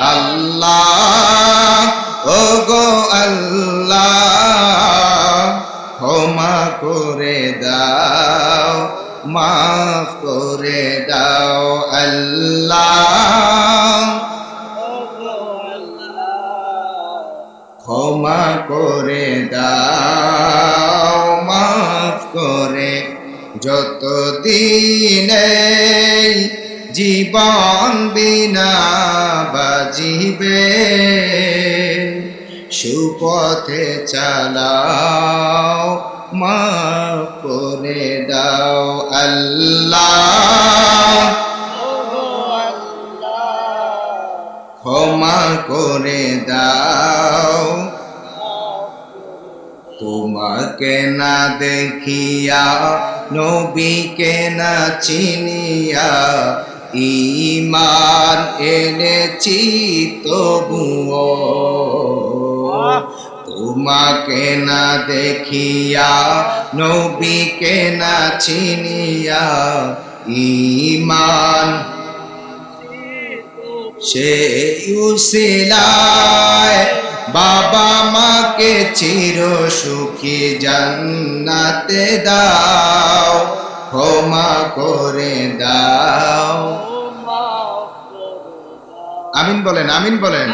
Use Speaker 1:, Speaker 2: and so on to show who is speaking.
Speaker 1: আল্লাহ ও গো আল্লাহ ক্ষমা করে দাও মাফ করে দাও আল্লাহ ক্ষমা করে দাও মাফ করে যতদিনে জীবন বিনা বাজিবে সুপথে চালাও মাফ করে দাও আল্লাহ ক্ষমা করে দাও তোমাকে না দেখিয়া নবীকে না চিনিয়া ঈমান এনেছি তবুও তোমাকে না দেখিয়া নবীকে না চিনিয়া ঈমান সেই উসিলায় বাবা মাকে চির সুখী জান্নাতে দাও ক্ষমা করে দাও আমিন বলেন আমিন বলেন